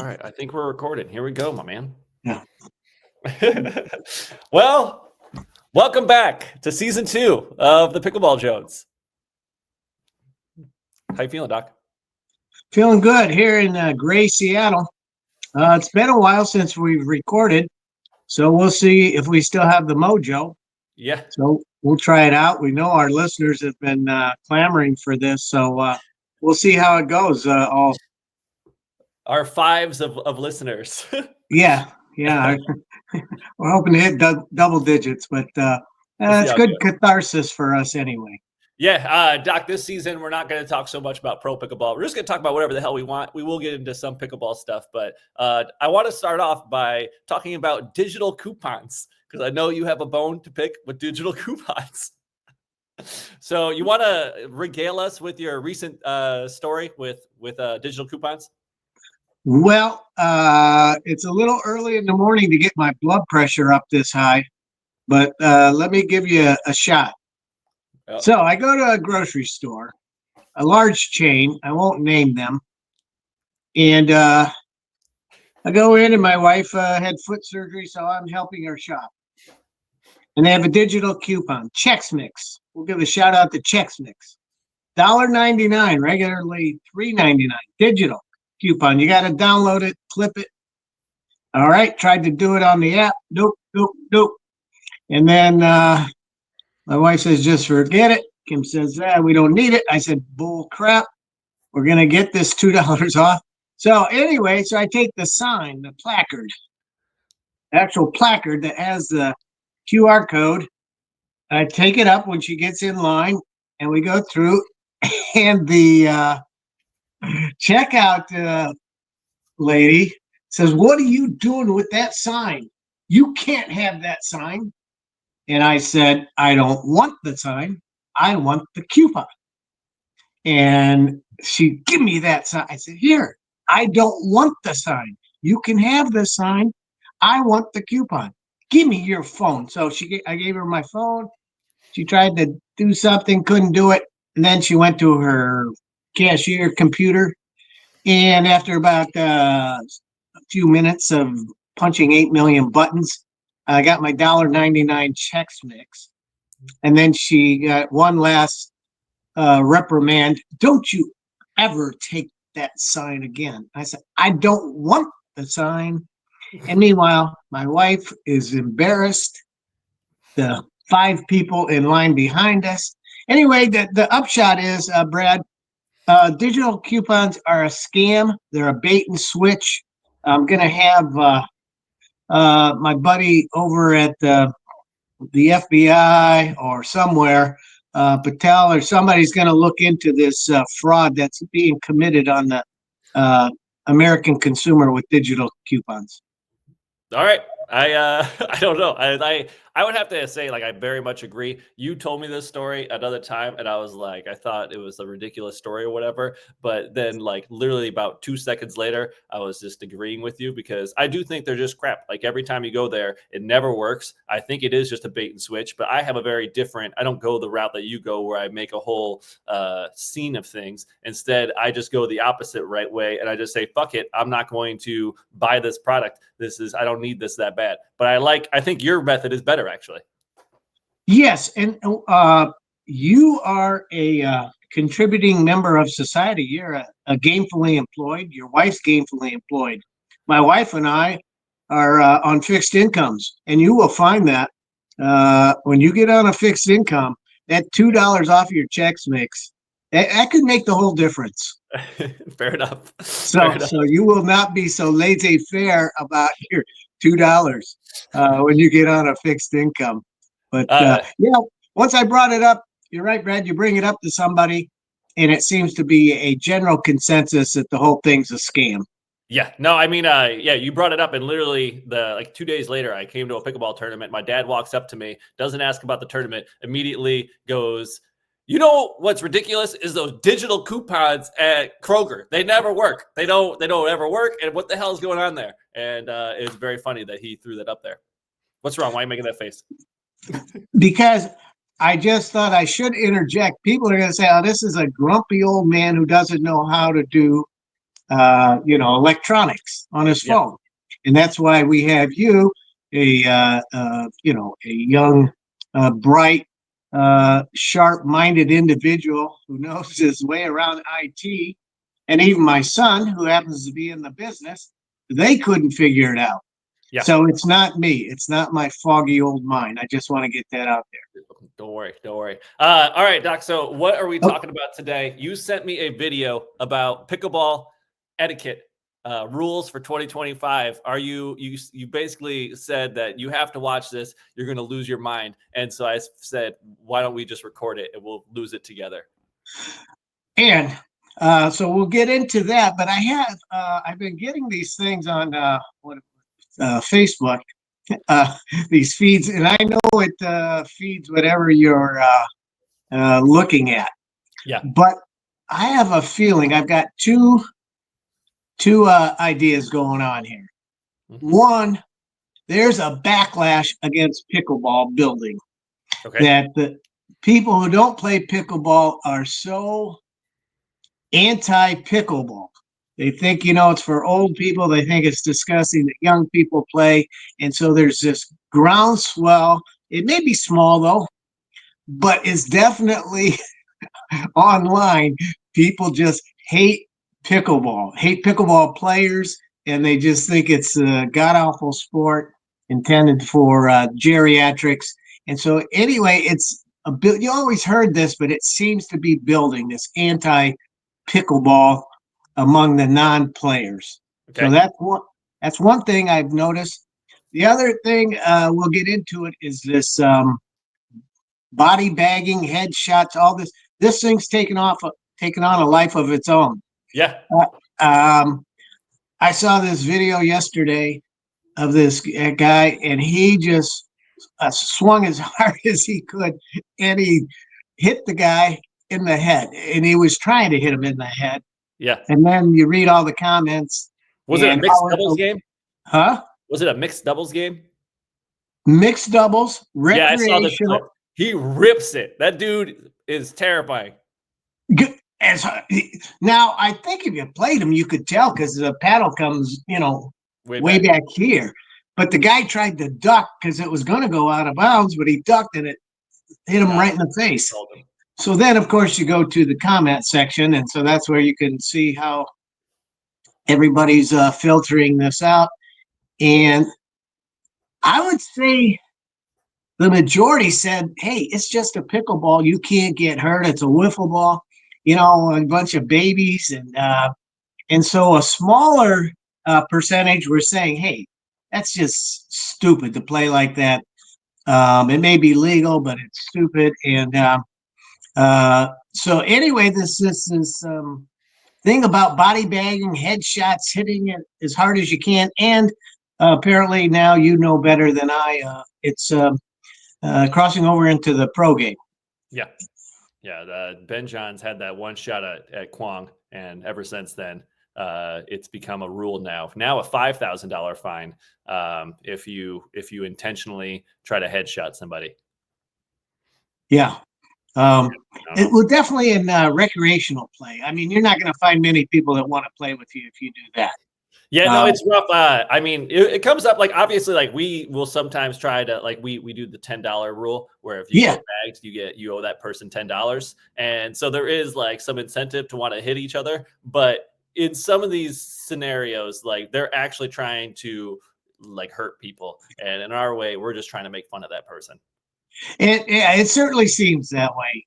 right, I think we're recording. Here we go, my man. Yeah. Well, welcome back to season 2 of the Pickleball Jones. How you feeling, Doc? Feeling good here in gray Seattle. It's been a while since we've recorded, so we'll see if we still have the mojo. Yeah. So we'll try it out. We know our listeners have been clamoring for this, so we'll see how it goes. Our fives of listeners. Yeah. We're hoping to hit double digits, but We'll see it's how it good goes. catharsis for us anyway. Yeah, Doc, this season we're not going to talk so much about pro pickleball. We're just going to talk about whatever the hell we want. We will get into some pickleball stuff, but I want to start off by talking about digital coupons because I know you have a bone to pick with digital coupons. So you want to regale us with your recent story with digital coupons? Well, it's a little early in the morning to get my blood pressure up this high, but let me give you a shot. Oh. So I go to a grocery store, a large chain. I won't name them. And I go in, and my wife had foot surgery, so I'm helping her shop. And they have a digital coupon, Chex Mix. We'll give a shout out to Chex Mix. $1.99, regularly $3.99. Digital coupon. You got to download it, clip it. All right, tried to do it on the app. Nope. And then my wife says, just forget it. Kim says, we don't need it. I said, bull crap. We're going to get this $2 off. So anyway, I take the sign, the placard, actual placard that has the QR code. I take it up when she gets in line, and we go through, and the checkout lady says, what are you doing with that sign? You can't have that sign. And I said, I don't want the sign. I want the coupon. And she give me that sign. I said, here, I don't want the sign. You can have the sign. I want the coupon. Give me your phone. So I gave her my phone. She tried to do something, couldn't do it. And then she went to her cashier computer. And after about a few minutes of punching 8 million buttons, I got my $1.99 Chex Mix. And then she got one last reprimand. Don't you ever take that sign again. I said, I don't want the sign. And meanwhile, my wife is embarrassed. The 5 people in line behind us. Anyway, the upshot is, Brad, digital coupons are a scam. They're a bait and switch. I'm going to have my buddy over at the FBI or somewhere, Patel or somebody's going to look into this fraud that's being committed on the American consumer with digital coupons. All right. I don't know. I would have to say, like, I very much agree. You told me this story another time, and I was like, I thought it was a ridiculous story or whatever. But then, like, literally about 2 seconds later, I was just agreeing with you because I do think they're just crap. Like, every time you go there, it never works. I think it is just a bait and switch, but I have a very different, I don't go the route that you go where I make a whole scene of things. Instead, I just go the opposite right way, and I just say, fuck it. I'm not going to buy this product. I don't need this that bad. But I think your method is better, actually. Yes, and you are a contributing member of society. You're a gainfully employed. Your wife's gainfully employed. My wife and I are on fixed incomes, and you will find that when you get on a fixed income, that $2 off your Chex Mix, that could make the whole difference. Fair enough. So you will not be so laissez-faire about your $2 when you get on a fixed income. But once I brought it up, you're right, Brad. You bring it up to somebody, and it seems to be a general consensus that the whole thing's a scam. Yeah, no, I mean, you brought it up, and literally 2 days later, I came to a pickleball tournament. My dad walks up to me, doesn't ask about the tournament, immediately goes, you know what's ridiculous is those digital coupons at Kroger. They never work. They don't ever work. And what the hell is going on there? And it's very funny that he threw that up there. What's wrong? Why are you making that face? Because I just thought I should interject. People are going to say, oh, this is a grumpy old man who doesn't know how to do electronics on his Yeah. phone. And that's why we have you, a young, bright, sharp-minded individual who knows his way around IT, and even my son, who happens to be in the business, they couldn't figure it out. Yeah. So it's not me. It's not my foggy old mind. I just want to get that out there. Don't worry. Don't worry. All right, Doc. So what are we Oh, talking about today? You sent me a video about pickleball etiquette rules for 2025. You basically said that you have to watch this. You're going to lose your mind. And so I said, why don't we just record it and we'll lose it together? and so we'll get into that. But I've been getting these things on Facebook, these feeds, and I know it feeds whatever you're looking at. Yeah. But I have a feeling I've got two ideas going on here. Mm-hmm. One, there's a backlash against pickleball building. Okay. That the people who don't play pickleball are so anti-pickleball. They think, it's for old people. They think it's disgusting that young people play. And so there's this groundswell. It may be small, though, but it's definitely online. People just hate pickleball players, and they just think it's a god-awful sport intended for geriatrics. And so anyway, it's you always heard this, but it seems to be building this anti-pickleball among the non-players. Okay. So that's one thing I've noticed. The other thing, we'll get into it, is this body bagging, headshots, all this. This thing's taken on a life of its own. Yeah. I saw this video yesterday of this guy, and he just swung as hard as he could, and he hit the guy in the head, and he was trying to hit him in the head. Yeah. And then you read all the comments. Was it a mixed doubles game? Huh? Was it a mixed doubles game? Mixed doubles, Yeah, I saw the clip. recreational. He rips it. That dude is terrifying. As now, I think if you played him, you could tell because the paddle comes, way back here. But the guy tried to duck because it was going to go out of bounds, but he ducked and it hit him right in the face. So then, of course, you go to the comment section, and so that's where you can see how everybody's filtering this out. And I would say the majority said, hey, it's just a pickleball. You can't get hurt. It's a wiffle ball, a bunch of babies. And so a smaller percentage were saying, hey, that's just stupid to play like that. It may be legal, but it's stupid. And so anyway, this thing about body bagging, headshots, hitting it as hard as you can. And apparently now you know better than I. It's crossing over into the pro game. Yeah. Yeah. Ben Johns had that one shot at Kwong, and ever since then, it's become a rule now. Now a $5,000 fine if you intentionally try to headshot somebody. Yeah. It will definitely in recreational play. I mean, you're not going to find many people that want to play with you if you do that. Yeah, no, it's rough. I mean, it comes up, like, obviously, like, we will sometimes try to, like, we do the $10 rule where if you get bagged, you owe that person $10. And so there is, like, some incentive to want to hit each other. But in some of these scenarios, like, they're actually trying to, like, hurt people. And in our way, we're just trying to make fun of that person. It certainly seems that way.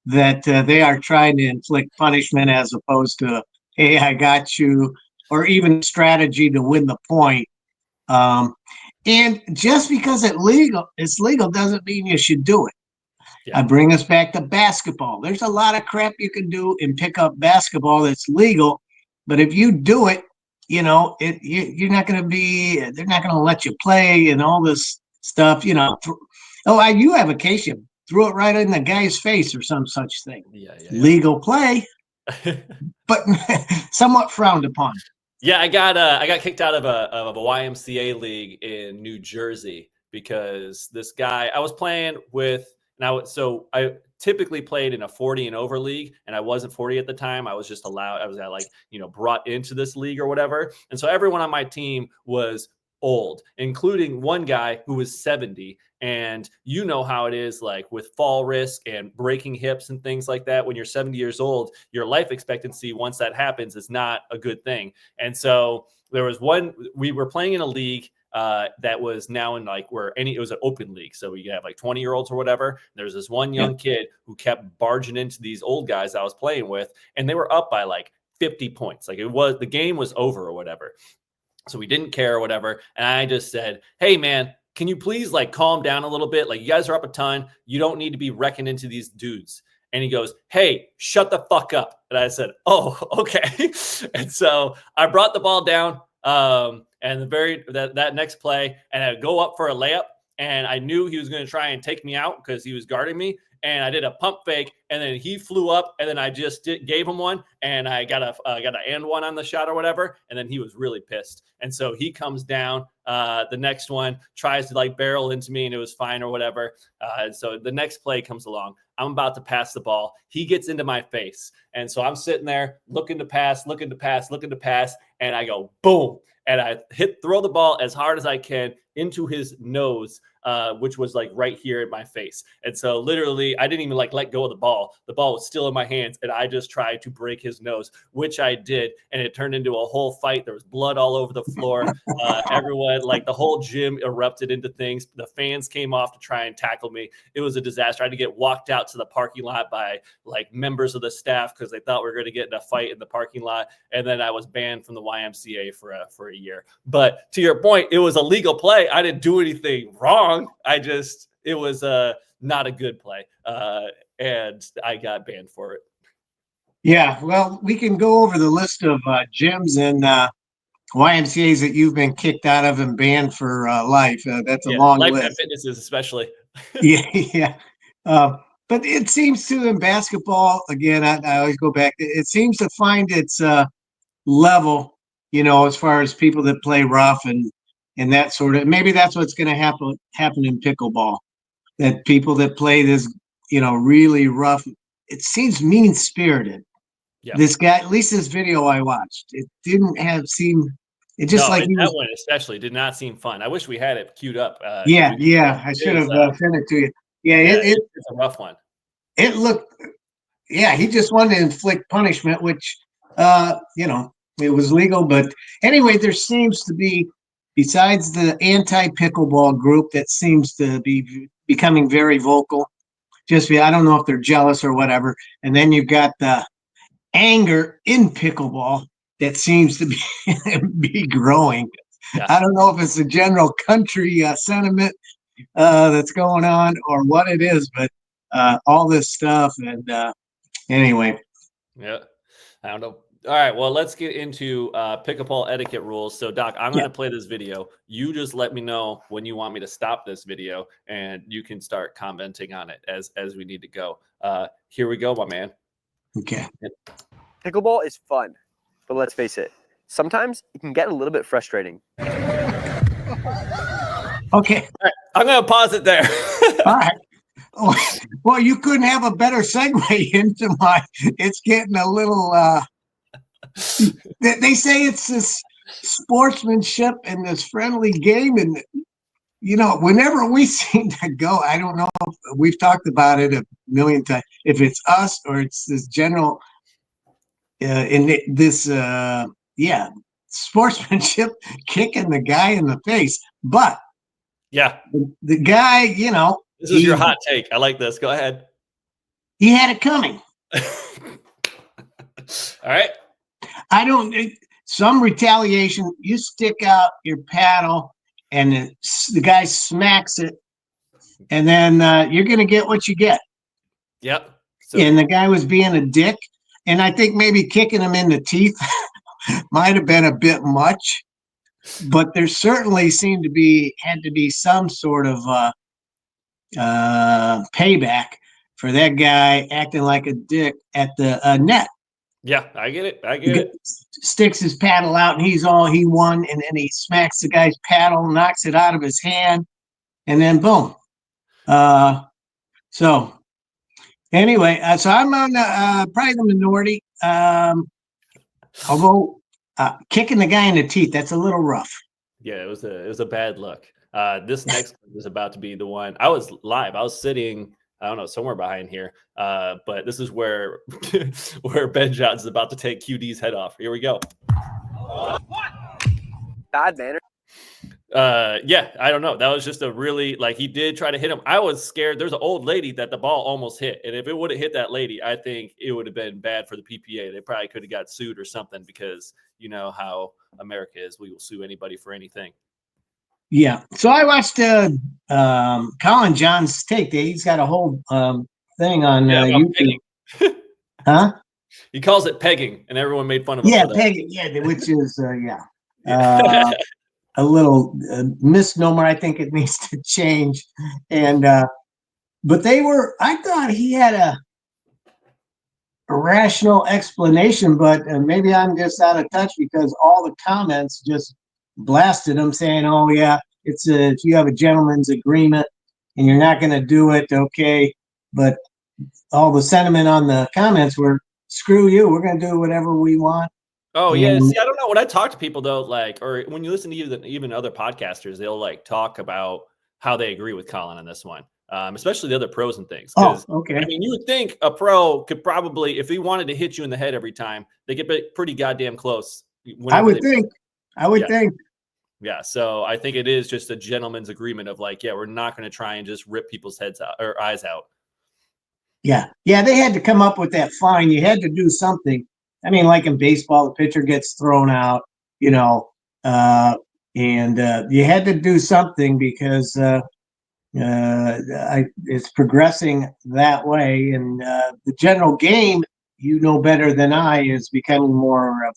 That they are trying to inflict punishment as opposed to, hey, I got you, or even strategy to win the point. And just because it's legal doesn't mean you should do it. Yeah. I bring us back to basketball. There's a lot of crap you can do in pickup basketball that's legal, but if you do it, you're not going to be. They're not going to let you play and all this stuff. You have a case. You threw it right in the guy's face or some such thing. Yeah. Legal play, but somewhat frowned upon. Yeah, I got kicked out of a YMCA league in New Jersey because this guy I was playing with. Now, so typically played in a 40 and over league, and I wasn't 40 at the time. I was just allowed, I was like, brought into this league or whatever. And so everyone on my team was old, including one guy who was 70. And you know how it is, like with fall risk and breaking hips and things like that. When you're 70 years old, your life expectancy, once that happens, is not a good thing. And so there was we were playing in a league that was now in like it was an open league. So we have like 20-year-olds or whatever. There's this one young kid who kept barging into these old guys I was playing with, and they were up by like 50 points. Like the game was over or whatever. So we didn't care or whatever. And I just said, hey, man, can you please like calm down a little bit? Like, you guys are up a ton. You don't need to be wrecking into these dudes. And he goes, hey, shut the fuck up. And I said, oh, okay. And so I brought the ball down and that next play, and I go up for a layup. And I knew he was going to try and take me out because he was guarding me. And I did a pump fake, and then he flew up, and then I just gave him one, and I got an and one on the shot or whatever, and then he was really pissed. And so he comes down, the next one tries to like barrel into me, and it was fine or whatever. And so the next play comes along. I'm about to pass the ball. He gets into my face, and so I'm sitting there looking to pass, and I go boom, and I throw the ball as hard as I can into his nose, which was like right here in my face. And so literally I didn't even like let go of the ball. The ball was still in my hands, and I just tried to break his nose, which I did. And it turned into a whole fight. There was blood all over the floor. Everyone, like the whole gym erupted into things. The fans came off to try and tackle me. It was a disaster. I had to get walked out to the parking lot by like members of the staff because they thought we were going to get in a fight in the parking lot. And then I was banned from the YMCA for a year. But to your point, it was a legal play. I didn't do anything wrong. It was not a good play. And I got banned for it. Yeah, well, we can go over the list of gyms and YMCA's that you've been kicked out of and banned for life. That's a long Lifetime list. Fitnesses, especially. Yeah. But it seems to, in basketball, again, I always go back, it seems to find its level, as far as people that play rough and that sort of, maybe that's what's going to happen in pickleball, that people that play this, really rough, it seems mean-spirited. Yeah. This guy, at least this video I watched, it didn't it just like he that was. one especially did not seem fun. I wish we had it queued up. Yeah, I should have sent it to you. Yeah, it's a rough one. It looked, yeah, he just wanted to inflict punishment, which, it was legal. But anyway, there seems to be, besides the anti-pickleball group that seems to be becoming very vocal, I don't know if they're jealous or whatever. And then you've got the anger in pickleball that seems to be growing. Yeah. I don't know if it's a general country sentiment that's going on or what it is, but all this stuff. And anyway. Yeah. I don't know. All right. Well, let's get into pickleball etiquette rules. So, Doc, I'm going to play this video. You just let me know when you want me to stop this video, and you can start commenting on it as we need to go. Here we go, my man. Okay. Pickleball is fun, but let's face it, sometimes it can get a little bit frustrating. Okay. All right, I'm going to pause it there. All right. Well, you couldn't have a better segue into it's getting a little, they say it's this sportsmanship and this friendly game. And, whenever we seem to go, I don't know if we've talked about it a million times, if it's us or it's this general, sportsmanship kicking the guy in the face. But yeah, the guy, this is your hot take. I like this. Go ahead. He had it coming. All right. Some retaliation, you stick out your paddle and the guy smacks it, and then you're going to get what you get. Yep. And the guy was being a dick, and I think maybe kicking him in the teeth might have been a bit much, but there certainly had to be some sort of payback for that guy acting like a dick at the net. Yeah, I get it. Sticks his paddle out, and he won, and then he smacks the guy's paddle, knocks it out of his hand, and then boom. So Anyway, so I'm on probably the minority. Although kicking the guy in the teeth, that's a little rough. Yeah, it was a bad look. This next clip is about to be the one. I was live. I was sitting, I don't know, somewhere behind here. But this is where where Ben Johnson's about to take QD's head off. Here we go. Bad manner. Yeah, I don't know. That was just a really, like, he did try to hit him. I was scared. There's an old lady that the ball almost hit, and if it would have hit that lady, I think it would have been bad for the PPA. They probably could have got sued or something, because you know how America is. We will sue anybody for anything. Yeah. So I watched Colin John's take. He's got a whole thing on Yeah, about YouTube. pegging. Huh? He calls it pegging, and everyone made fun of him Yeah, for that. pegging. Yeah, which is Yeah. a little misnomer. I think it needs to change. And but I thought he had a rational explanation, but maybe I'm just out of touch because all the comments just blasted him, saying, "Oh yeah, it's if you have a gentleman's agreement and you're not going to do it, okay." But all the sentiment on the comments were, "Screw you, we're going to do whatever we want." Oh yeah. And See, I don't know. When I talk to people though, like, or when you listen to even other podcasters, they'll like talk about how they agree with Colin on this one, especially the other pros and things. oh, Because okay, I mean, you would think a pro could probably, if he wanted to hit you in the head every time, they get pretty goddamn close. I Whenever would they, think, I would yeah, think, yeah. So I think it is just a gentleman's agreement of like, yeah, we're not going to try and just rip people's heads out or eyes out. yeah, yeah. They had to come up with that fine. You had to do something. I mean, like in baseball, the pitcher gets thrown out, you know, uh, and you had to do something because it's progressing that way. And the general game, you know better than I, is becoming more of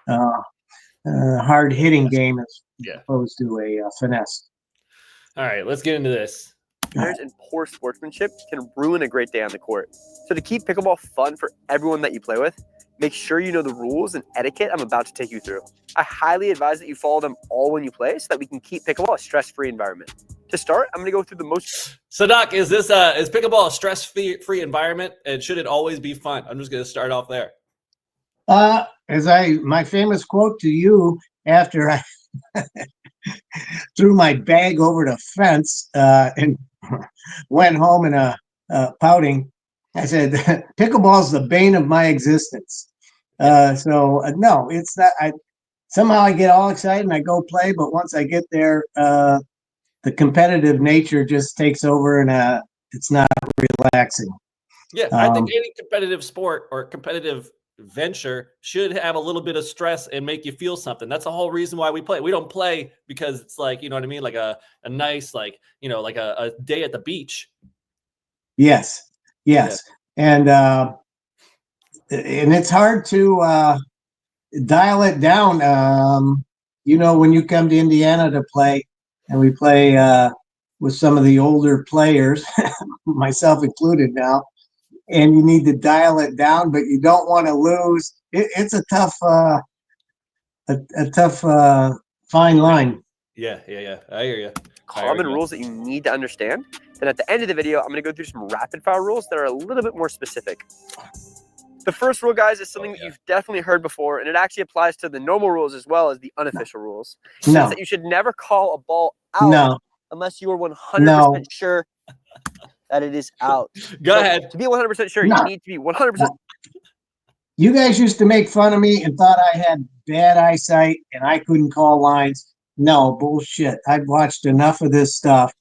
a hard hitting game as Yeah. opposed to a finesse. All right, let's get into this. Manners and poor sportsmanship can ruin a great day on the court. So to keep pickleball fun for everyone that you play with, make sure you know the rules and etiquette I'm about to take you through. I highly advise that you follow them all when you play so that we can keep pickleball a stress-free environment. To start, I'm going to go through the most... So Doc, is pickleball a stress-free environment, and should it always be fun? I'm just going to start off there. My famous quote to you after I threw my bag over the fence and went home and pouting, I said, "Pickleball's the bane of my existence." No, it's not. Somehow I get all excited and I go play, but once I get there, the competitive nature just takes over, and it's not relaxing. Yeah, I think any competitive sport or competitive venture should have a little bit of stress and make you feel something. That's the whole reason why we play. We don't play because it's like, you know what I mean? Like a nice, like, you know, like a day at the beach. Yes, yes, yeah. And it's hard to dial it down. When you come to Indiana to play, and we play with some of the older players, myself included now, and you need to dial it down, but you don't want to lose. It's a tough, fine line. Yeah. I hear you. Common rules that you need to understand. Then at the end of the video, I'm going to go through some rapid fire rules that are a little bit more specific. The first rule, guys, is something that you've definitely heard before, and it actually applies to the normal rules as well as the unofficial rules. No. It's that you should never call a ball out unless you are 100% sure that it is out. Go ahead. To be 100% sure, you need to be 100%. You guys used to make fun of me and thought I had bad eyesight and I couldn't call lines. No, bullshit. I've watched enough of this stuff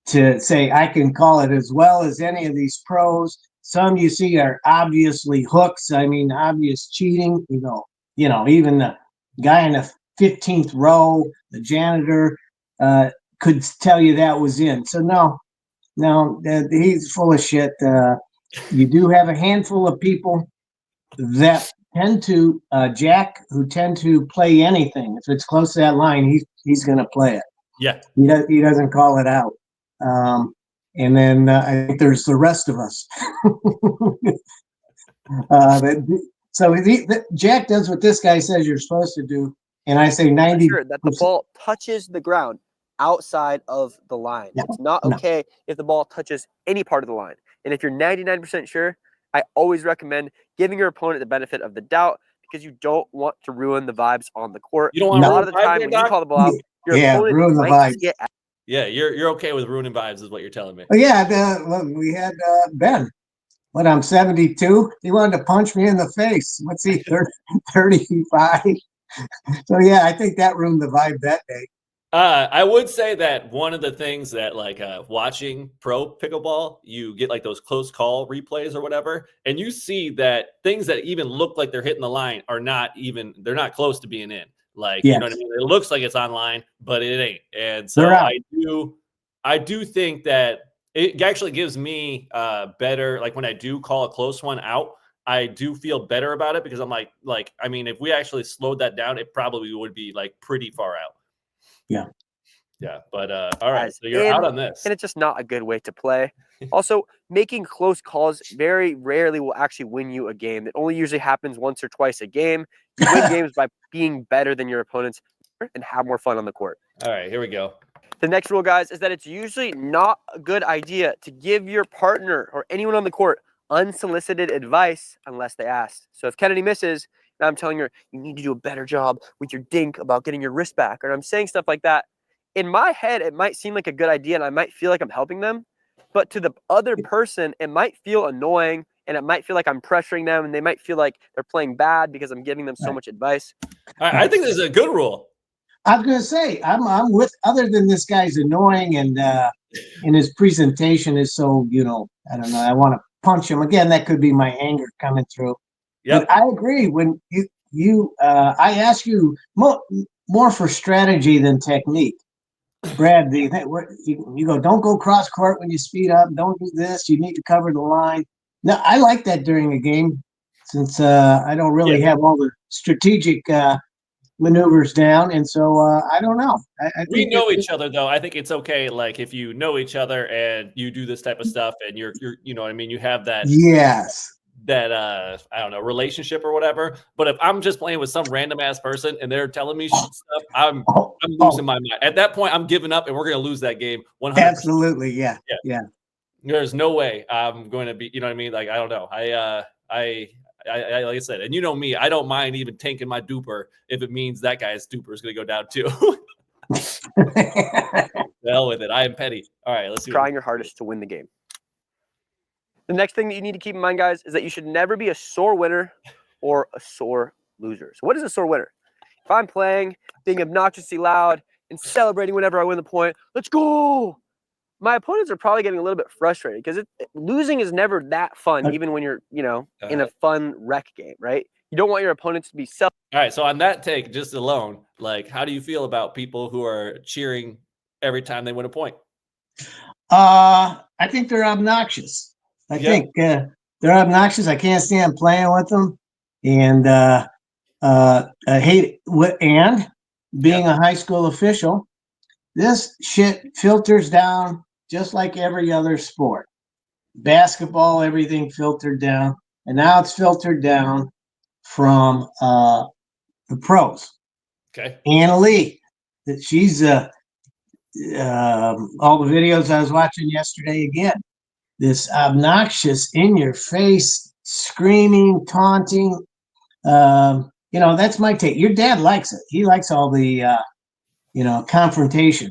to say I can call it as well as any of these pros. Some you see are obviously hooks. I mean, obvious cheating. Even the guy in the 15th row, the janitor, could tell you that was in. So no, he's full of shit. You do have a handful of people that tend to who tend to play anything. If it's close to that line, he's going to play it. Yeah, he doesn't call it out. And then I think there's the rest of us. Jack does what this guy says you're supposed to do, and I say 90%. Sure that the ball touches the ground outside of the line. It's not okay if the ball touches any part of the line. And if you're 99% sure, I always recommend giving your opponent the benefit of the doubt because you don't want to ruin the vibes on the court. You don't want A to lot ruin of the vibes time there, when you Doc? call the ball out, your opponent ruin the might vibes. see it. Yeah, you're okay with ruining vibes, is what you're telling me. Oh, yeah, look, we had Ben. When I'm 72, he wanted to punch me in the face. What's he, 35? So, yeah, I think that ruined the vibe that day. I would say that one of the things that like watching pro pickleball, you get like those close call replays or whatever, and you see that things that even look like they're hitting the line are not even, they're not close to being in. Like, you know what I Yes, mean? It looks like it's online, but it ain't. And they're so out. I do think that it actually gives me better, like when I do call a close one out, I do feel better about it because I'm like, I mean, if we actually slowed that down, it probably would be like pretty far out. Yeah. Yeah, but all right, As so you're in, out on this. and it's just not a good way to play. Also, making close calls very rarely will actually win you a game. It only usually happens once or twice a game. You win games by being better than your opponents and have more fun on the court. All right, here we go. The next rule, guys, is that it's usually not a good idea to give your partner or anyone on the court unsolicited advice unless they ask. So if Kennedy misses, and I'm telling her, you need to do a better job with your dink about getting your wrist back, or I'm saying stuff like that, in my head, it might seem like a good idea and I might feel like I'm helping them. But to the other person, it might feel annoying and it might feel like I'm pressuring them and they might feel like they're playing bad because I'm giving them so much advice. All right, I think this is a good rule. I was going to say, I'm with, other than this guy's annoying and his presentation is so, I don't know, I want to punch him. Again, that could be my anger coming through. Yep. But I agree. When I ask you more for strategy than technique. Brad, you go, don't go cross court when you speed up. Don't do this. You need to cover the line. Now, I like that during a game since I don't really have all the strategic maneuvers down. And so I don't know. I We think know each other though. I think it's okay. Like if you know each other and you do this type of stuff and you're you know what I mean, you have that yes. I don't know, relationship or whatever. But if I'm just playing with some random ass person and they're telling me stuff, I'm losing my mind. At that point, I'm giving up and we're gonna lose that game 100%. Absolutely. Yeah. There's no way I'm going to be, you know what I mean? Like, I don't know. I like I said, and you know me, I don't mind even tanking my duper if it means that guy's duper is going to go down too. Hell with it. I am petty. All right, let's see. Trying your hardest to win the game. The next thing that you need to keep in mind, guys, is that you should never be a sore winner or a sore loser. So what is a sore winner? If I'm playing, being obnoxiously loud, and celebrating whenever I win the point, let's go. My opponents are probably getting a little bit frustrated because losing is never that fun, even when you're, in a fun rec game, right? You don't want your opponents to be All right, so on that take, just alone, like, how do you feel about people who are cheering every time they win a point? I think they're obnoxious. I think they're obnoxious. I can't stand playing with them, and I hate it. And being a high school official, this shit filters down just like every other sport. Basketball, everything filtered down, and now it's filtered down from the pros. Okay. Anna Lee, that she's all the videos I was watching yesterday again. This obnoxious, in your face, screaming, taunting. That's my take. Your dad likes it. He likes all the confrontation.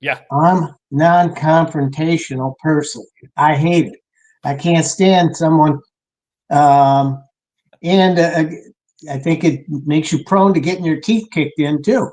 Yeah. I'm non-confrontational person. I hate it. I can't stand someone. And I think it makes you prone to getting your teeth kicked in too,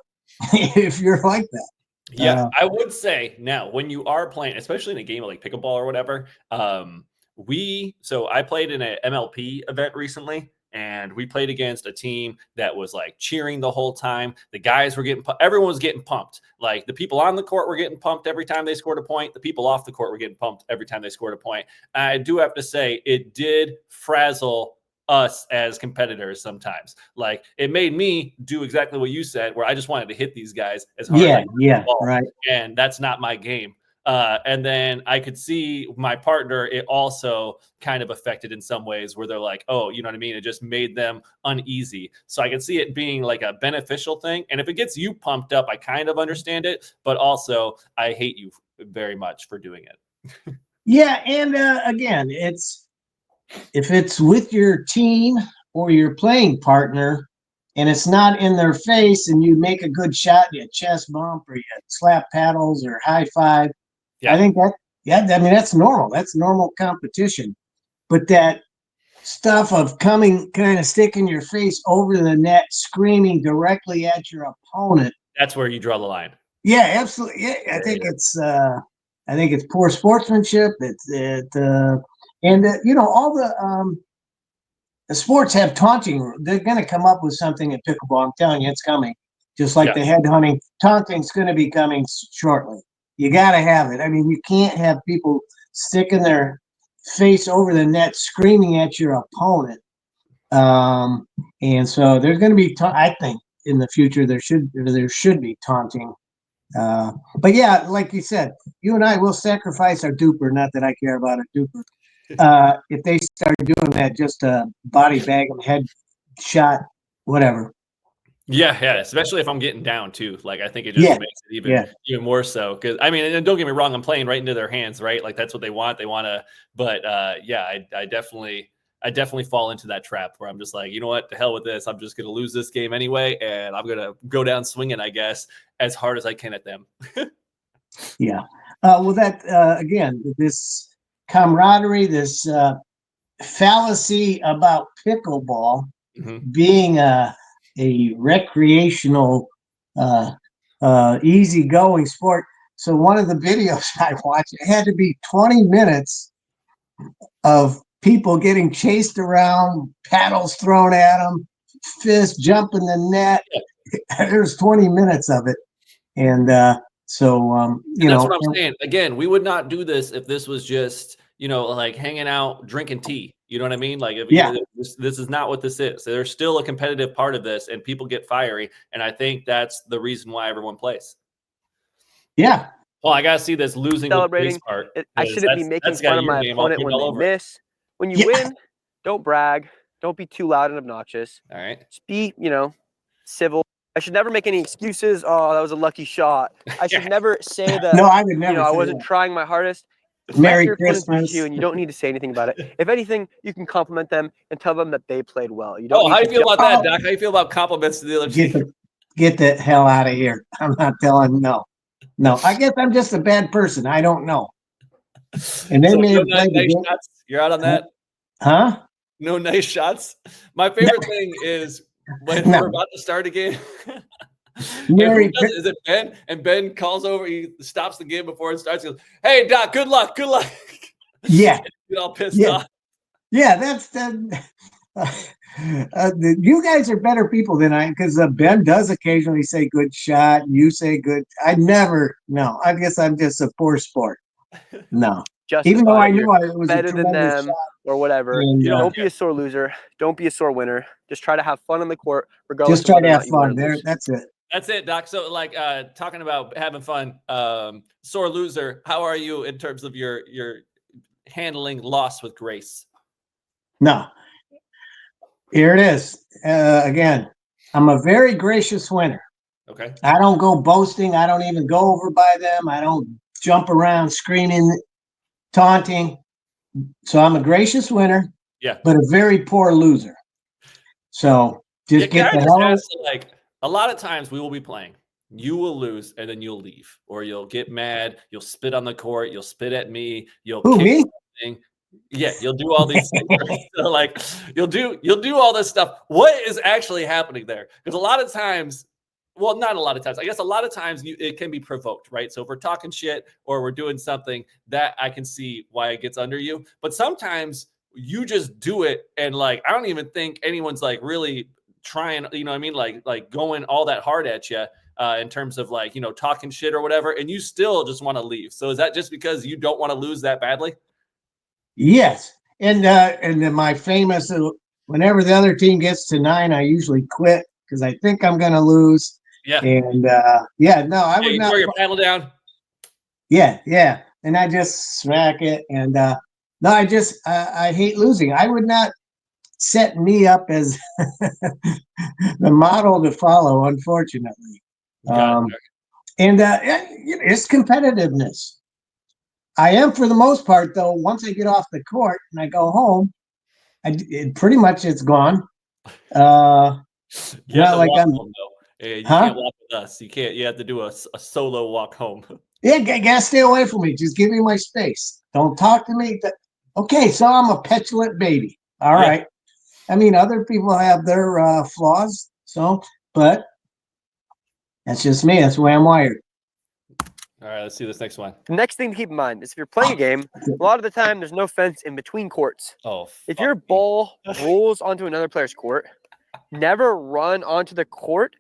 if you're like that. Yeah, I would say now when you are playing, especially in a game like pickleball or whatever, so I played in an MLP event recently, and we played against a team that was like cheering the whole time. The guys were everyone was getting pumped. Like the people on the court were getting pumped every time they scored a point. The people off the court were getting pumped every time they scored a point. I do have to say it did frazzle us as competitors sometimes. Like it made me do exactly what you said, where I just wanted to hit these guys as hard as I could. Right. And that's not my game. And then I could see my partner, it also kind of affected in some ways where they're like, oh, you know what I mean? It just made them uneasy. So I could see it being like a beneficial thing. And if it gets you pumped up, I kind of understand it, but also I hate you very much for doing it. Yeah, and again, if it's with your team or your playing partner, and it's not in their face, and you make a good shot, you chest bump or you slap paddles or high five. I think I mean that's normal. That's normal competition. But that stuff of coming kind of sticking your face over the net, screaming directly at your opponent. That's where you draw the line. Yeah, absolutely. Yeah, I think it's poor sportsmanship. And you know, all the sports have taunting. They're going to come up with something in pickleball. I'm telling you, it's coming. Just like the head hunting, taunting's going to be coming shortly. You got to have it. I mean, you can't have people sticking their face over the net, screaming at your opponent. And so there's going to be, I think, in the future there should be taunting. But yeah, like you said, you and I will sacrifice our duper. Not that I care about a duper. If they start doing that, just a body bag them, head shot, whatever. Yeah, especially if I'm getting down too. Like I think it just makes it even more so. Because I mean, and don't get me wrong, I'm playing right into their hands, right? Like that's what they want. They want to, but I definitely fall into that trap where I'm just like, you know what, to hell with this. I'm just gonna lose this game anyway, and I'm gonna go down swinging, I guess, as hard as I can at them. Yeah. Well, that again, this camaraderie, this fallacy about pickleball being a recreational, easygoing sport. So one of the videos I watched, it had to be 20 minutes of people getting chased around, paddles thrown at them, fists jumping the net. There's 20 minutes of it. And that's what I'm saying. Again, we would not do this if this was just, like hanging out, drinking tea. You know what I mean? Like, this is not what this is. So there's still a competitive part of this, and people get fiery. And I think that's the reason why everyone plays. Yeah. Well, I gotta see this losing celebrating part. I shouldn't be making fun of my opponent when they miss. When you win, don't brag. Don't be too loud and obnoxious. All right. Just be, civil. I should never make any excuses. Oh, that was a lucky shot. I should never say that. No, I would never. I wasn't trying my hardest. Merry Christmas. You, and you don't need to say anything about it. If anything, you can compliment them and tell them that they played well. You don't. How do you feel about that, Doc? How do you feel about compliments to the other team? Get the hell out of here! I'm not telling. No. I guess I'm just a bad person. I don't know. And they may have played nice shots. You're out on that, huh? No nice shots. My favorite thing is when we're about to start a game. Is it Ben? And Ben calls over. He stops the game before it starts. He goes, "Hey, Doc, good luck. Good luck." Yeah. Get all pissed off. Yeah, that's you guys are better people than I, because Ben does occasionally say good shot. You say good. I never. No, I guess I'm just a poor sport. No. Even though I knew it was better than them shot. or whatever. And, don't be a sore loser. Don't be a sore winner. Just try to have fun on the court, regardless. Just try to have fun. That's it. That's it, Doc. So, like, talking about having fun, sore loser. How are you in terms of your handling loss with grace? No. Here it is. Again, I'm a very gracious winner. Okay. I don't go boasting. I don't even go over by them. I don't jump around screaming, taunting. So I'm a gracious winner. Yeah. But a very poor loser. So just get the hell out. Like, a lot of times we will be playing. You will lose, and then you'll leave, or you'll get mad. You'll spit on the court. You'll spit at me. You'll kick me? something. Yeah, you'll do all these things. Right? So, like, you'll do all this stuff. What is actually happening there? Because a lot of times, well, not a lot of times. I guess a lot of times it can be provoked, right? So if we're talking shit or we're doing something, that I can see why it gets under you. But sometimes you just do it, and like I don't even think anyone's like really trying. You know what I mean? Like going all that hard at you. In terms of like, talking shit or whatever, and you still just want to leave. So is that just because you don't want to lose that badly? Yes. And then my famous, whenever the other team gets to 9, I usually quit because I think I'm going to lose. Yeah. And I would not. Throw your paddle down. Yeah. And I just smack it. And I hate losing. I would not set me up as the model to follow, unfortunately. And it's competitiveness. I am for the most part, though. Once I get off the court and I go home, pretty much it's gone. You have Not to like walk I'm, home though. You huh? can't walk with us. You can't. You have to do a solo walk home. Yeah, gotta stay away from me. Just give me my space. Don't talk to me. Okay, so I'm a petulant baby. All Yeah. right. I mean, other people have their flaws. So, but that's just me. That's the way I'm wired. All right. Let's see this next one. The next thing to keep in mind is if you're playing a game, a lot of the time there's no fence in between courts. Oh, If your ball rolls onto another player's court, never run onto the court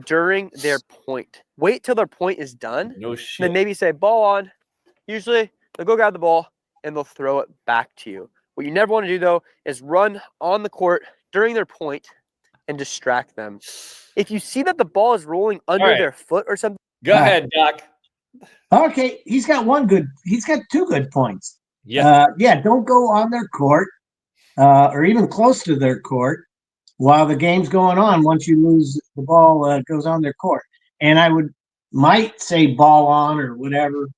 during their point. Wait till their point is done. No And shit. then maybe say, ball on. Usually they'll go grab the ball and they'll throw it back to you. What you never want to do, though, is run on the court during their point and distract them. If you see that the ball is rolling under right. their foot or something. Go ahead, Doc. Okay, he's got two good points. Yeah. Don't go on their court or even close to their court while the game's going on. Once you lose the ball, goes on their court. And I might say ball on or whatever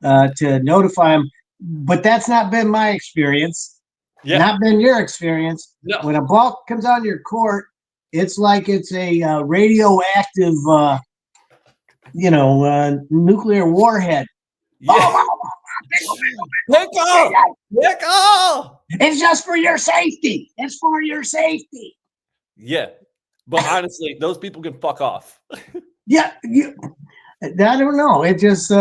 to notify them, but that's not been my experience. Yeah. Not been your experience. No. When a ball comes on your court, it's like it's a radioactive, nuclear warhead. Yeah. Pickle! It's just for your safety. It's for your safety. Yeah. But honestly, those people can fuck off. Yeah. I don't know. It just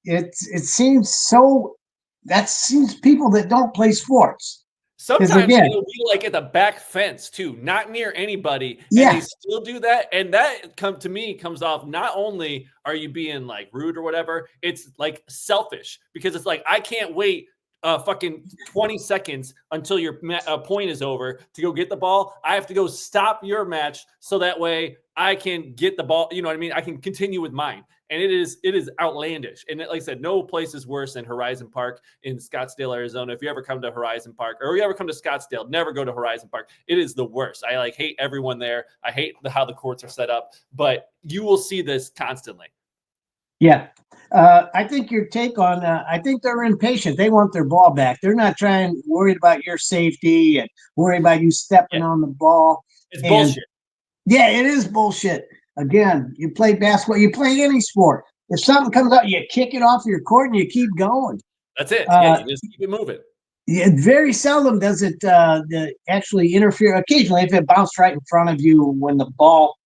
it seems so. That seems people that don't play sports. Sometimes again, it'll be like at the back fence too, not near anybody, and Yeah. they still do that. And that comes off. Not only are you being like rude or whatever, it's like selfish because it's like I can't wait fucking 20 seconds until your point is over to go get the ball. I have to go stop your match so that way I can get the ball. You know what I mean? I can continue with mine. And it is outlandish. And like I said, no place is worse than Horizon Park in Scottsdale, Arizona. If you ever come to Horizon Park or you ever come to Scottsdale, never go to Horizon Park. It is the worst. I hate everyone there. I hate how the courts are set up, but you will see this constantly. Yeah. I think your take on I think they're impatient. They want their ball back. They're not worried about your safety and worried about you stepping on the ball. It's bullshit. Yeah, it is bullshit. Again, you play basketball, you play any sport. If something comes up, you kick it off your court and you keep going. That's it. Yeah, you just keep it moving. Yeah, very seldom does it actually interfere. Occasionally, if it bounced right in front of you when the ball,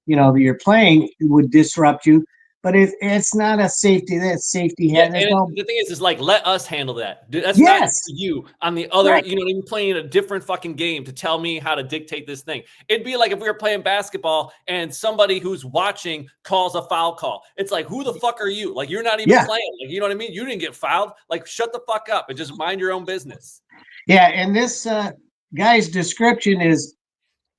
that you're playing, it would disrupt you. But it's not a safety. That's safety. Yeah, and the thing is like let us handle that. That's not you on the other. Right. You know, even playing a different fucking game to tell me how to dictate this thing. It'd be like if we were playing basketball and somebody who's watching calls a foul call. It's like, who the fuck are you? Like you're not even playing. Like you know what I mean? You didn't get fouled. Like shut the fuck up and just mind your own business. Yeah, and this guy's description is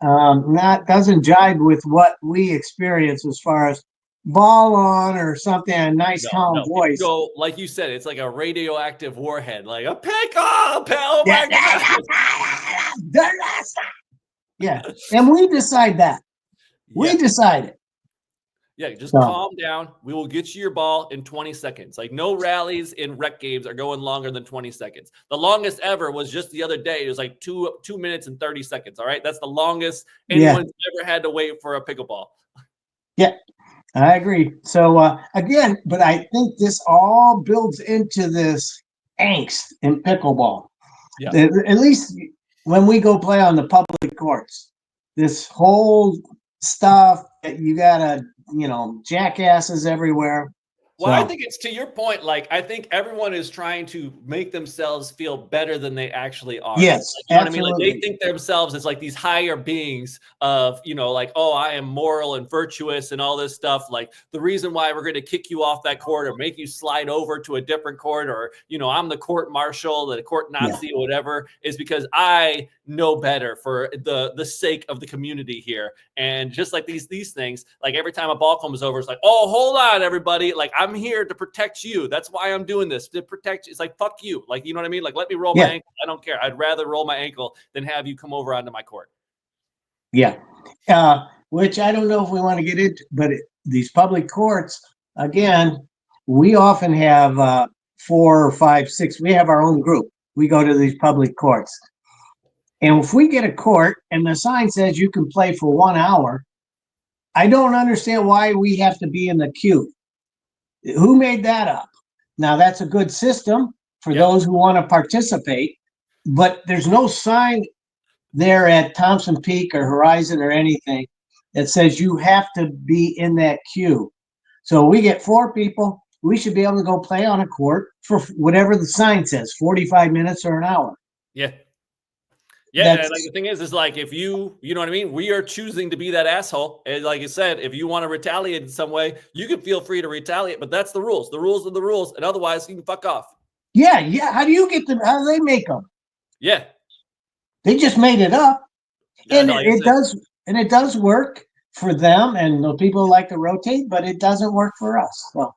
doesn't jibe with what we experience as far as ball on or something, a nice calm voice. Go, like you said, it's like a radioactive warhead, like a pick up. Oh my God. Yeah. And we decide that. We decide it. Yeah, just calm down. We will get you your ball in 20 seconds. Like no rallies in rec games are going longer than 20 seconds. The longest ever was just the other day. It was like 2 minutes and 30 seconds. All right. That's the longest anyone's ever had to wait for a pickleball. Yeah, I agree. So again, but I think this all builds into this angst in pickleball. Yeah. At least when we go play on the public courts, this whole stuff that you gotta, jackasses everywhere. Well, I think it's to your point. Like, I think everyone is trying to make themselves feel better than they actually are. Yes, like, you know absolutely. what I mean? Like, they think themselves as like these higher beings of, like, oh, I am moral and virtuous and all this stuff. Like, the reason why we're going to kick you off that court or make you slide over to a different court or, I'm the court marshal, the court Nazi or whatever is because I know better for the sake of the community here. And just like these things, like every time a ball comes over, it's like, oh, hold on, everybody. Like, I'm here to protect you. That's why I'm doing this, to protect you. It's like, fuck you. Like, you know what I mean? Like, let me roll my ankle. I don't care. I'd rather roll my ankle than have you come over onto my court. Yeah. Which I don't know if we want to get into, but these public courts, again, we often have 4 or 5, 6. We have our own group. We go to these public courts. And if we get a court and the sign says you can play for 1 hour, I don't understand why we have to be in the queue. Who made that up? Now, that's a good system for those who want to participate, but there's no sign there at Thompson Peak or Horizon or anything that says you have to be in that queue. So we get 4 people. We should be able to go play on a court for whatever the sign says, 45 minutes or an hour. Yeah. Yeah, and like the thing is like if you know what I mean, we are choosing to be that asshole. And like you said, if you want to retaliate in some way, you can feel free to retaliate, but that's the rules. The rules are the rules, and otherwise you can fuck off. Yeah. How do you get them? How do they make them? Yeah. They just made it up. And like it does work for them, and the people like to rotate, but it doesn't work for us. So.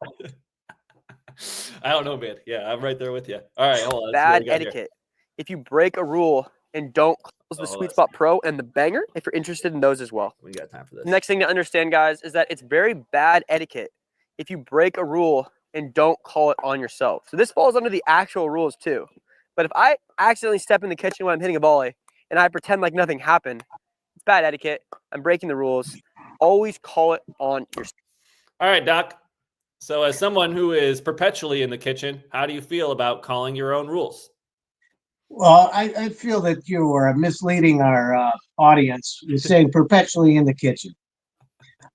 I don't know, man. Yeah, I'm right there with you. All right, hold on. Bad etiquette. If you break a rule and don't close the Sweet Spot Pro and the Banger, if you're interested in those as well. We got time for this. The next thing to understand, guys, is that it's very bad etiquette if you break a rule and don't call it on yourself. So this falls under the actual rules too. But if I accidentally step in the kitchen when I'm hitting a volley and I pretend like nothing happened, it's bad etiquette. I'm breaking the rules. Always call it on yourself. All right, Doc. So as someone who is perpetually in the kitchen, how do you feel about calling your own rules? Well, I feel that you are misleading our audience. You're saying perpetually in the kitchen.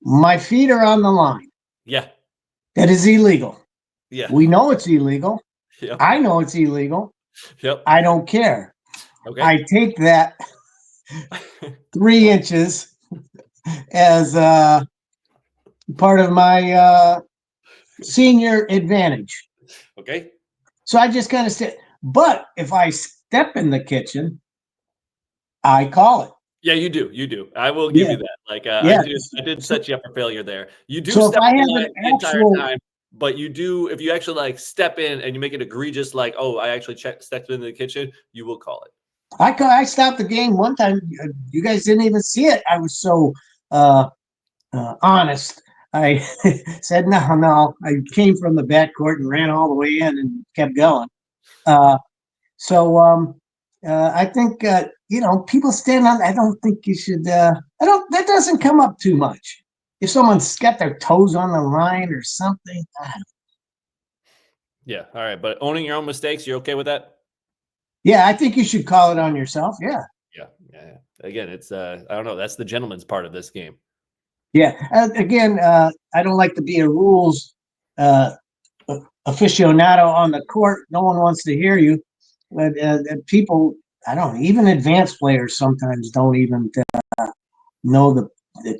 My feet are on the line. Yeah. That is illegal. Yeah. We know it's illegal. Yep. I know it's illegal. Yep. I don't care. Okay. I take that 3 inches as part of my senior advantage. Okay. So I just kind of sit. But if I step in the kitchen, I call it. Yeah, you do. You do. I will give you that. Like, I did set you up for failure there. You do So step if I in have line an the entire actual time, but you do, if you actually like step in and you make it egregious, like, oh, I actually stepped into the kitchen, you will call it. I stopped the game one time. You guys didn't even see it. I was so honest. I said, no. I came from the backcourt and ran all the way in and kept going. I think, people stand on, I don't think you should, that doesn't come up too much. If someone's got their toes on the line or something, Yeah. All right. But owning your own mistakes, you're okay with that? Yeah, I think you should call it on yourself. Yeah. Yeah. Again, it's, I don't know. That's the gentleman's part of this game. Yeah. Again, I don't like to be a rules aficionado on the court. No one wants to hear you. But people, I don't know, even advanced players sometimes don't even know the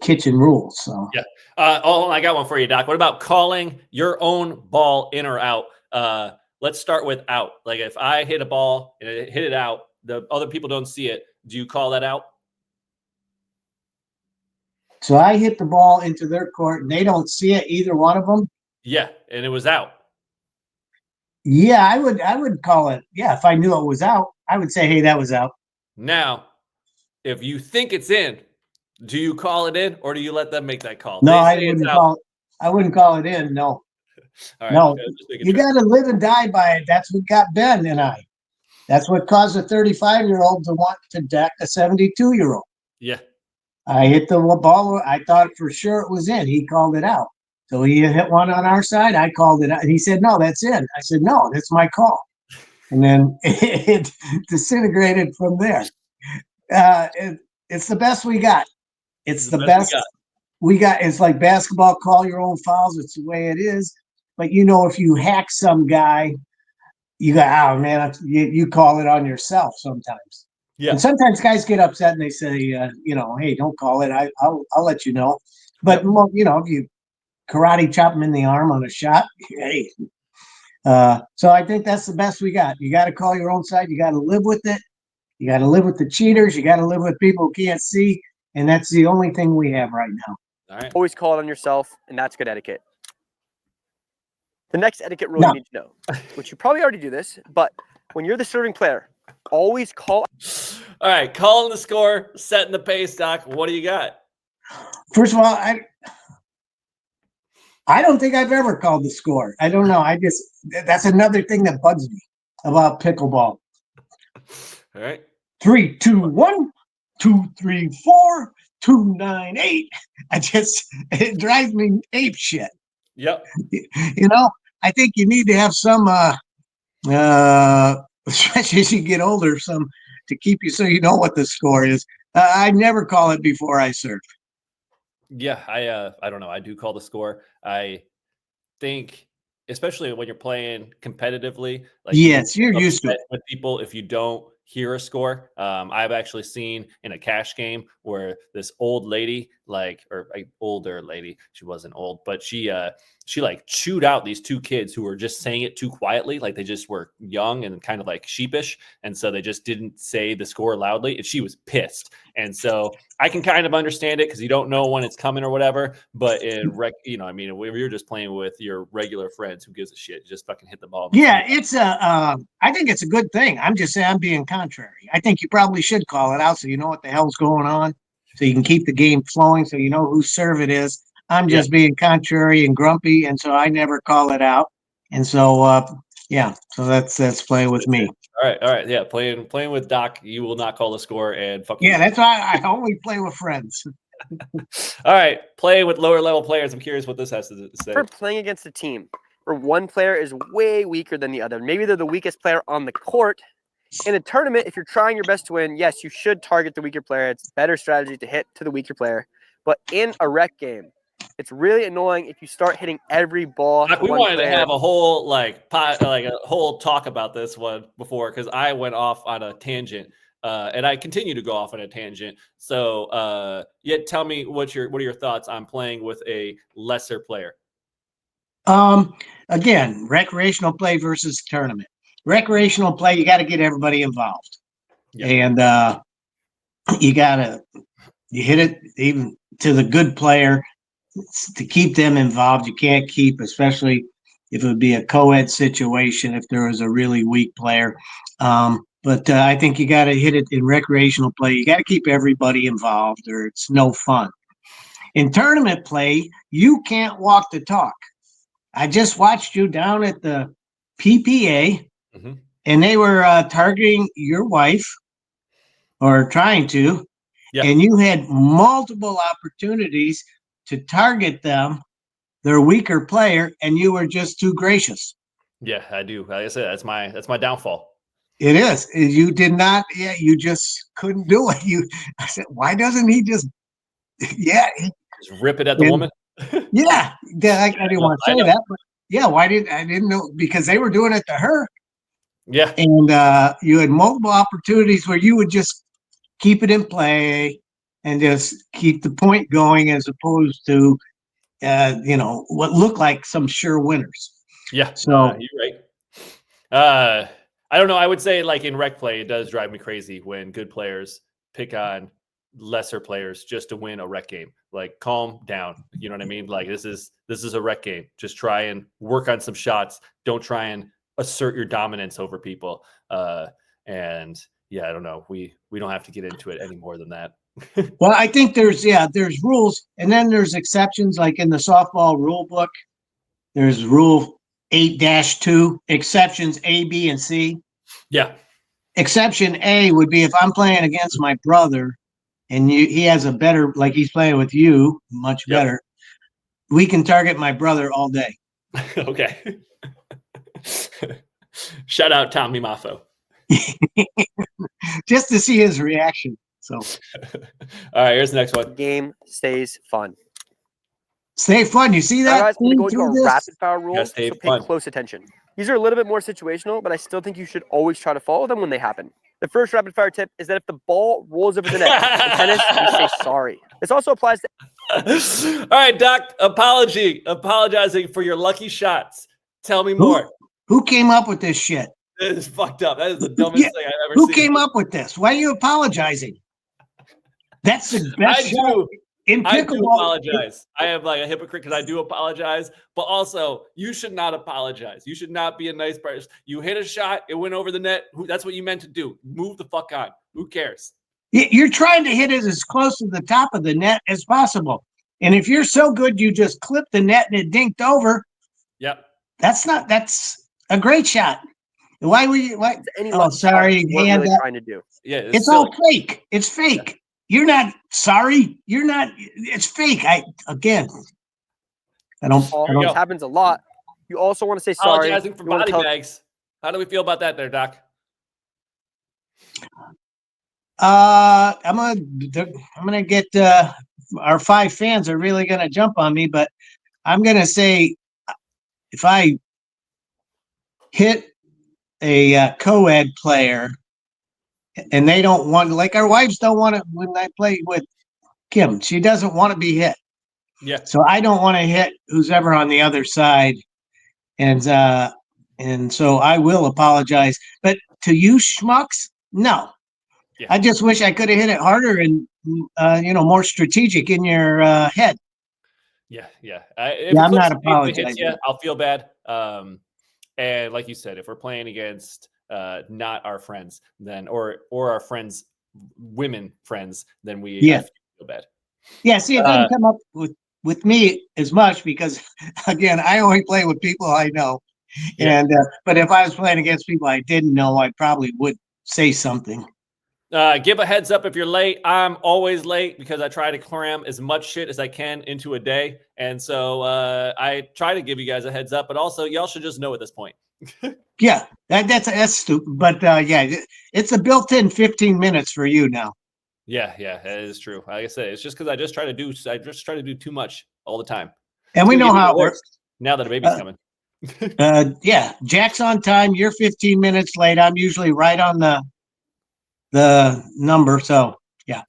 kitchen rules. So yeah. I got one for you, Doc. What about calling your own ball in or out? Let's start with out. Like if I hit a ball and it hit it out, the other people don't see it. Do you call that out? So I hit the ball into their court and they don't see it, either one of them. Yeah, and it was out. Yeah, I would call it. Yeah, if I knew it was out, I would say, hey, that was out. Now, if you think it's in, do you call it in or do you let them make that call? No, I wouldn't call it in. No. All right, no, you got to live and die by it. That's what got Ben and I. That's what caused a 35-year-old to want to deck a 72-year-old. Yeah. I hit the ball. I thought for sure it was in. He called it out. So he hit one on our side. I called it out. He said, no, that's in. I said, no, that's my call. And then it disintegrated from there. It's the best we got. It's the best we got. It's like basketball, call your own fouls. It's the way it is. But, if you hack some guy, you go, oh, man, you call it on yourself sometimes. Yeah. And sometimes guys get upset and they say, hey, don't call it. I'll let you know. But, if you karate chop him in the arm on a shot, hey. So I think that's the best we got. You got to call your own side. You got to live with it. You got to live with the cheaters. You got to live with people who can't see. And that's the only thing we have right now. All right. Always call it on yourself, and that's good etiquette. The next etiquette rule you need to know, which you probably already do this, but when you're the serving player, always call. All right, calling the score, setting the pace, Doc. What do you got? First of all, I don't think I've ever called the score. I don't know. That's another thing that bugs me about pickleball. All right. 3, 2, 1, 2, 3, 4, 2, 9, 8. It drives me ape shit. Yep. You know, I think you need to have some, especially as you get older, some to keep you so you know what the score is. I never call it before I serve. Yeah, I don't know. I do call the score. I think, especially when you're playing competitively, like you can Yes, get you're used to upset it. with people if you don't hear a score. I've actually seen in a cash game where this old lady, like, or older lady, she wasn't old, but she like chewed out these two kids who were just saying it too quietly, like they just were young and kind of like sheepish, and so they just didn't say the score loudly, and she was pissed. And so I can kind of understand it because you don't know when it's coming or whatever. But I mean, if you're just playing with your regular friends, who gives a shit? You just fucking hit the ball in the Yeah, field. I think it's a good thing. I'm just saying I'm being contrary. I think you probably should call it out so you know what the hell's going on, so you can keep the game flowing, so you know whose serve it is. I'm Yeah. just being contrary and grumpy, and so I never call it out. And so, yeah, so that's playing with That's me. it. All right, yeah. Playing with Doc, you will not call the score, and fuck Yeah, you. that's why I only play with friends. All right, playing with lower level players. I'm curious what this has to say. For playing against a team where one player is way weaker than the other, maybe they're the weakest player on the court. In a tournament, if you're trying your best to win, yes, you should target the weaker player. It's better strategy to hit to the weaker player. But in a rec game, it's really annoying if you start hitting every ball Doc, to we one wanted to player. have a whole like a whole talk about this one before because I went off on a tangent, and I continue to go off on a tangent. So, yeah, tell me what are your thoughts on playing with a lesser player? Um, Again, recreational play versus tournament. Recreational play, you got to get everybody involved, Yeah, and you gotta you hit it even to the good player to keep them involved. You can't keep, especially if it would be a co-ed situation, if there was a really weak player. But I think you got to hit it in recreational play. You got to keep everybody involved, or it's no fun. In tournament play, you can't walk the talk. I just watched you down at the PPA, hmm and they were targeting your wife or trying to, yeah, and you had multiple opportunities to target them, their weaker player, and you were just too gracious. yeah. I do. Like I said, that's my downfall. It is. You did not. Yeah, you just couldn't do it. I said, why doesn't he just? Yeah, Just rip it at the and woman. yeah. I didn't want to I say know. that, but yeah, I didn't know because they were doing it to her, Yeah, and you had multiple opportunities where you would just keep it in play and just keep the point going as opposed to what looked like some sure winners. yeah. No, So you're right. I don't know. I would say like in rec play, it does drive me crazy when good players pick on lesser players just to win a rec game. Like calm down. You know what I mean? Like this is a rec game. Just try and work on some shots. Don't try and assert your dominance over people. And yeah, I don't know. We don't have to get into it any more than that. well, I think there's rules and then there's exceptions like in the softball rule book. There's rule 8-2, exceptions A, B, and C. Yeah. Exception A would be if I'm playing against my brother and he has a better, like he's playing with you, much Yep. better. We can target my brother all day. Okay. Shout out Tommy Maffo. Just to see his reaction. So All right, here's the next one. Game stays fun. stay fun. You see All right, that guys, I'm going to go into through our this? rapid fire Gotta rules, stay so pay fun. close attention. These are a little bit more situational, but I still think you should always try to follow them when they happen. The first rapid fire tip is that if the ball rolls over the net in tennis, we say sorry. This also applies to All right, Doc. Apologizing for your lucky shots. Tell me more. Who came up with this shit? This is fucked up. That is the dumbest Yeah, thing I've ever who seen. came up with this? Why are you apologizing? That's the best I shot do. in I do pickleball. apologize. I am like a hypocrite because I do apologize, but also you should not apologize. You should not be a nice person. You hit a shot, it went over the net. That's what you meant to do. Move the fuck on. Who cares? You're trying to hit it as close to the top of the net as possible. And if you're so good, you just clip the net and it dinked over. Yep. That's a great shot. Why were you? Why? Any Oh, lucky shot sorry. you weren't Hand really up. trying to do. Yeah. It's all fake. It's fake. You're not sorry. You're not. It's fake. I don't. This happens a lot. You also want to say sorry. Apologizing for body bags. How do we feel about that there, Doc? I'm gonna get our 5 fans are really gonna jump on me, but I'm gonna say if I hit a co-ed player and they don't want, like our wives don't want it when I play with Kim, she doesn't want to be hit. Yeah. So I don't want to hit who's ever on the other side, and so I will apologize. But to you schmucks, no. Yeah. I just wish I could have hit it harder and more strategic in your head. Yeah. I'm not apologizing. I'll feel bad. And like you said, if we're playing against not our friends, then or our friends, women friends, then I feel bad. Yeah, see, it doesn't come up with me as much because, again, I only play with people I know. Yeah. And but if I was playing against people I didn't know, I probably would say something. Give a heads up if you're late. I'm always late because I try to cram as much shit as I can into a day. And so I try to give you guys a heads up, but also y'all should just know at this point. Yeah, that's stupid. But it's a built-in 15 minutes for you now. Yeah, that is true. Like I said, it's just because I just try to do too much all the time. And we know how it works. Now that a baby's coming. Jack's on time. You're 15 minutes late. I'm usually right on the number. So yeah.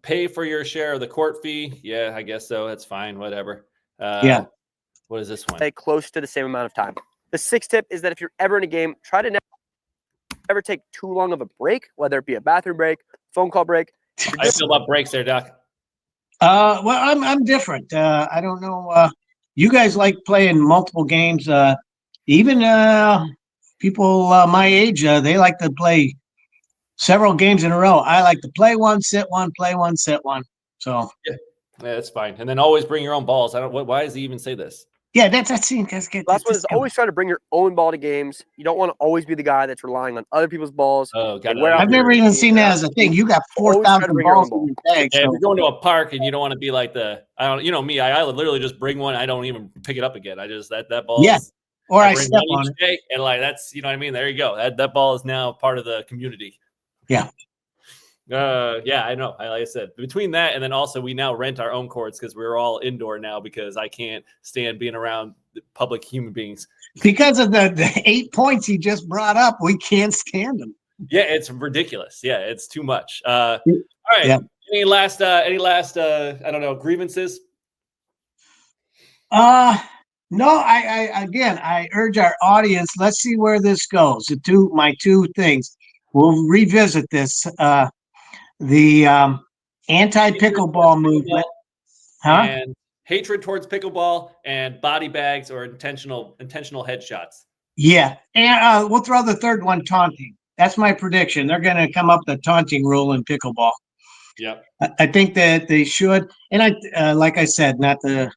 Pay for your share of the court fee. Yeah, I guess so. That's fine. Whatever. What is this one? Stay close to the same amount of time. The 6th tip is that if you're ever in a game, try to never take too long of a break, whether it be a bathroom break, phone call break. How do you feel about breaks there, Doc? Well, I'm different. I don't know. You guys like playing multiple games. Even people my age, they like to play several games in a row. I like to play one, sit one, play one, sit one. So yeah, that's fine. And then always bring your own balls. Why does he even say this? Yeah, that's good. Last one is always try to bring your own ball to games. You don't want to always be the guy that's relying on other people's balls. Oh, got it. I've never even seen that as a thing. You got 4,000 balls in your bag. Yeah, if you're going to a park and you don't want to be like me, I literally just bring one. I don't even pick it up again. I just that ball. Yeah. Or I step on it. Day, and like that's what I mean. There you go. That ball is now part of the community. Yeah. I know. Like I said, between that and then also we now rent our own courts because we're all indoor now because I can't stand being around public human beings. Because of the 8 points he just brought up, we can't stand them. Yeah, it's ridiculous. Yeah, it's too much. All right. Yeah. Any last I don't know, grievances? No, I urge our audience, let's see where this goes. My two things. We'll revisit this. The anti-pickleball movement. And hatred towards pickleball and body bags or intentional headshots. Yeah. And we'll throw the third one, taunting. That's my prediction. They're going to come up with a taunting rule in pickleball. Yeah. I think that they should. And like I said, not to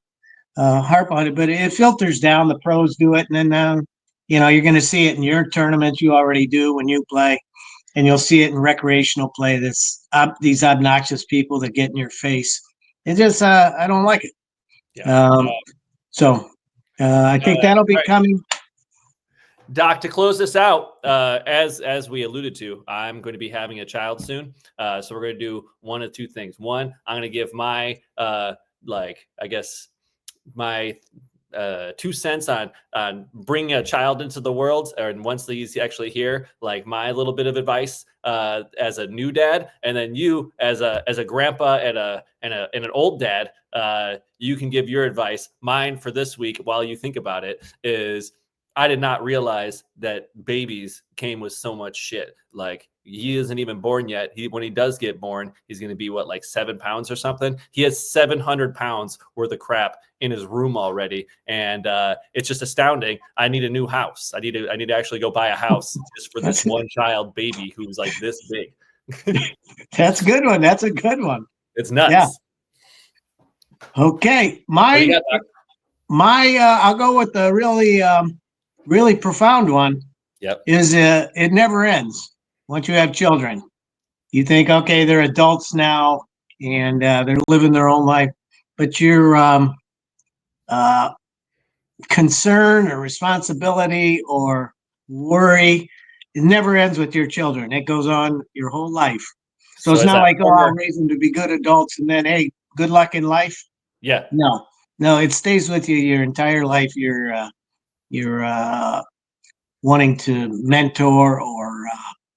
harp on it, but it filters down. The pros do it. And then, you're going to see it in your tournaments. You already do when you play. And you'll see it in recreational play. These obnoxious people that get in your face. It just, I don't like it. Yeah. I think that'll be coming. Doc, to close this out, as we alluded to, I'm going to be having a child soon. So we're going to do one of two things. One, I'm going to give my, my 2 cents on bringing a child into the world, and once he's actually here, like my little bit of advice as a new dad, and then you as a grandpa and an old dad, you can give your advice. Mine for this week, while you think about it, is I did not realize that babies came with so much shit. Like he isn't even born yet. When he does get born, he's going to be like 7 pounds or something. He has 700 pounds worth of crap in his room already. And it's just astounding. I need a new house. I need to actually go buy a house just for this one child baby who's like this big. That's a good one. That's a good one. It's nuts. Yeah. Okay, What do you got, Doc? I'll go with the really profound one. Yep. Is it never ends once you have children. You think, okay, they're adults now and they're living their own life, but your concern or responsibility or worry, it never ends with your children. It goes on your whole life. So it's as not that like, oh, former, I'll raise them to be good adults and then, hey, good luck in life. yeah, No, no, it stays with you your entire life. You're wanting to mentor or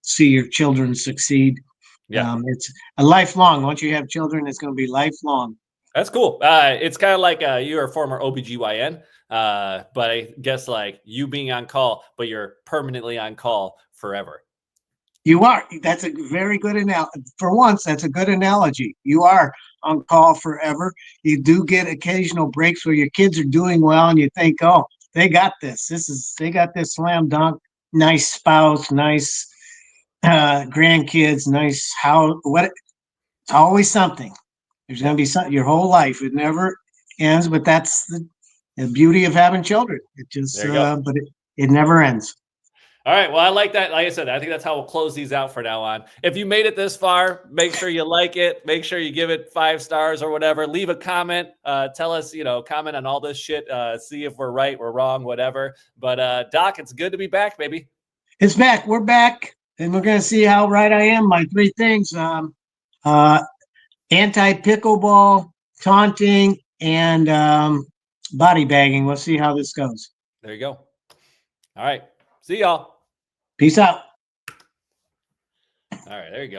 see your children succeed. yeah. It's a lifelong. Once you have children, it's going to be lifelong. That's cool. It's kind of like you're a former OBGYN, but I guess like you being on call, but you're permanently on call forever. You are. That's a very good analogy. For once, that's a good analogy. You are on call forever. You do get occasional breaks where your kids are doing well, and you think, "Oh, they got this. They got this slam dunk. Nice spouse, nice grandkids, nice house. What? It's always something. There's going to be something your whole life. It never ends. But that's the beauty of having children. It just, There you go. but it never ends. All right. Well, I like that. Like I said, I think that's how we'll close these out for now on. If you made it this far, make sure you like it. Make sure you give it 5 stars or whatever. Leave a comment. Tell us, comment on all this shit. See if we're right, we're wrong, whatever. But Doc, it's good to be back, baby. It's back. We're back, and we're going to see how right I am. My 3 things: anti-pickleball, taunting, and body bagging. We'll see how this goes. There you go. All right. See y'all. Peace out. All right. There you go.